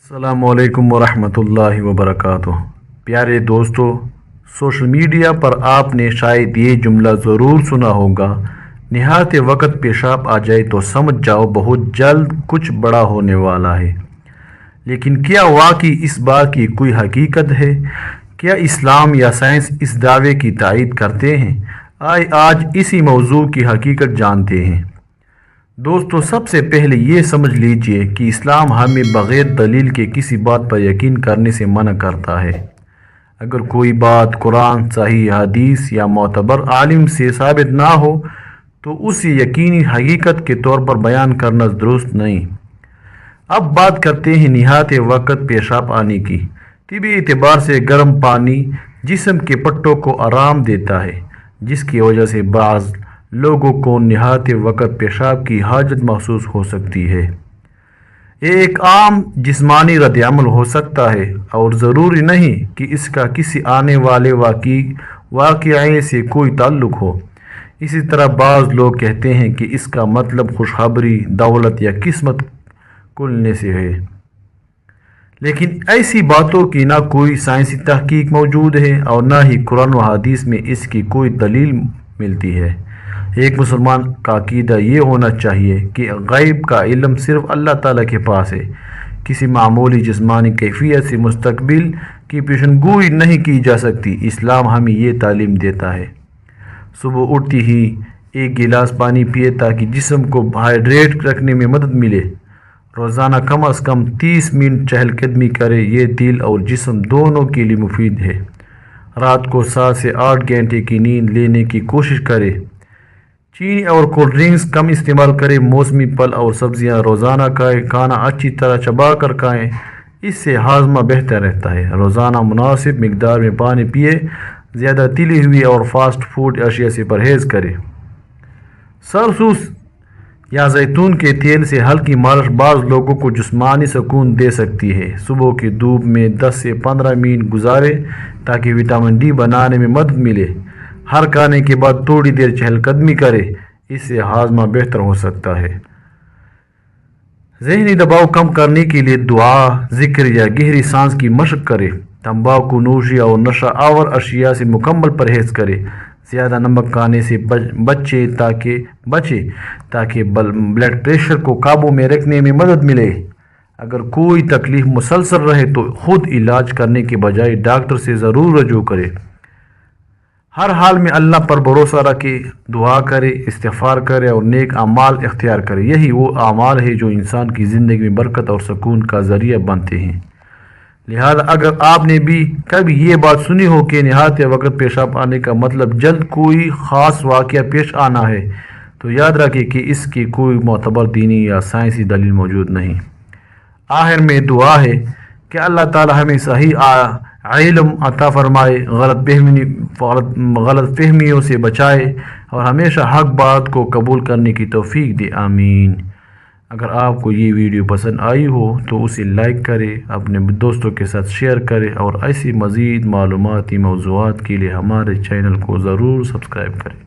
السلام علیکم ورحمۃ اللہ وبرکاتہ۔ پیارے دوستو، سوشل میڈیا پر آپ نے شاید یہ جملہ ضرور سنا ہوگا، نہایت وقت پیشاب آ جائے تو سمجھ جاؤ بہت جلد کچھ بڑا ہونے والا ہے۔ لیکن کیا واقعی اس بات کی کوئی حقیقت ہے؟ کیا اسلام یا سائنس اس دعوے کی تائید کرتے ہیں؟ آج اسی موضوع کی حقیقت جانتے ہیں۔ دوستو، سب سے پہلے یہ سمجھ لیجئے کہ اسلام ہمیں بغیر دلیل کے کسی بات پر یقین کرنے سے منع کرتا ہے۔ اگر کوئی بات قرآن، صحیح حدیث یا معتبر عالم سے ثابت نہ ہو تو اسے یقینی حقیقت کے طور پر بیان کرنا درست نہیں۔ اب بات کرتے ہیں نہایت وقت پیشاب آنے کی۔ طبی اعتبار سے گرم پانی جسم کے پٹھوں کو آرام دیتا ہے، جس کی وجہ سے بعض لوگوں کو نہایت وقت پیشاب کی حاجت محسوس ہو سکتی ہے۔ یہ ایک عام جسمانی رد عمل ہو سکتا ہے اور ضروری نہیں کہ اس کا کسی آنے والے واقعے سے کوئی تعلق ہو۔ اسی طرح بعض لوگ کہتے ہیں کہ اس کا مطلب خوشخبری، دولت یا قسمت کھلنے سے ہے۔ لیکن ایسی باتوں کی نہ کوئی سائنسی تحقیق موجود ہے اور نہ ہی قرآن و حدیث میں اس کی کوئی دلیل ملتی ہے۔ ایک مسلمان کا عقیدہ یہ ہونا چاہیے کہ غیب کا علم صرف اللہ تعالیٰ کے پاس ہے۔ کسی معمولی جسمانی کیفیت سے مستقبل کی پیشن گوئی نہیں کی جا سکتی۔ اسلام ہمیں یہ تعلیم دیتا ہے۔ صبح اٹھتے ہی ایک گلاس پانی پیے تاکہ جسم کو ہائیڈریٹ رکھنے میں مدد ملے۔ روزانہ کم از کم 30 منٹ چہل قدمی کرے، یہ دل اور جسم دونوں کے لیے مفید ہے۔ رات کو 7 سے 8 گھنٹے کی نیند لینے کی کوشش کرے۔ چینی اور کولڈ ڈرنکس کم استعمال کریں۔ موسمی پھل اور سبزیاں روزانہ کھائیں۔ کھانا اچھی طرح چبا کر کھائیں، اس سے ہاضمہ بہتر رہتا ہے۔ روزانہ مناسب مقدار میں پانی پیے۔ زیادہ تلی ہوئی اور فاسٹ فوڈ اشیاء سے پرہیز کریں۔ سرسوں یا زیتون کے تیل سے ہلکی مالش بعض لوگوں کو جسمانی سکون دے سکتی ہے۔ صبح کی دھوپ میں 10 سے 15 منٹ گزاریں تاکہ وٹامن ڈی بنانے میں مدد ملے۔ ہر کھانے کے بعد تھوڑی دیر چہل قدمی کرے، اس سے ہاضمہ بہتر ہو سکتا ہے۔ ذہنی دباؤ کم کرنے کے لیے دعا، ذکر یا گہری سانس کی مشق کرے۔ تمباکو نوشی اور نشہ آور اشیاء سے مکمل پرہیز کرے۔ زیادہ نمک کھانے سے بچے تاکہ بلڈ پریشر کو قابو میں رکھنے میں مدد ملے۔ اگر کوئی تکلیف مسلسل رہے تو خود علاج کرنے کے بجائے ڈاکٹر سے ضرور رجوع کرے۔ ہر حال میں اللہ پر بھروسہ رکھے، دعا کرے، استغفار کرے اور نیک اعمال اختیار کرے۔ یہی وہ اعمال ہے جو انسان کی زندگی میں برکت اور سکون کا ذریعہ بنتے ہیں۔ لہذا اگر آپ نے بھی کبھی یہ بات سنی ہو کہ نہایت وقت پیشاب آنے کا مطلب جلد کوئی خاص واقعہ پیش آنا ہے، تو یاد رکھیں کہ اس کی کوئی معتبر دینی یا سائنسی دلیل موجود نہیں۔ آخر میں دعا ہے کہ اللہ تعالی ہمیں صحیح علم عطا فرمائے، غلط فہمیوں سے بچائے اور ہمیشہ حق بات کو قبول کرنے کی توفیق دے، آمین۔ اگر آپ کو یہ ویڈیو پسند آئی ہو تو اسے لائک کریں، اپنے دوستوں کے ساتھ شیئر کریں اور ایسی مزید معلوماتی موضوعات کے لیے ہمارے چینل کو ضرور سبسکرائب کریں۔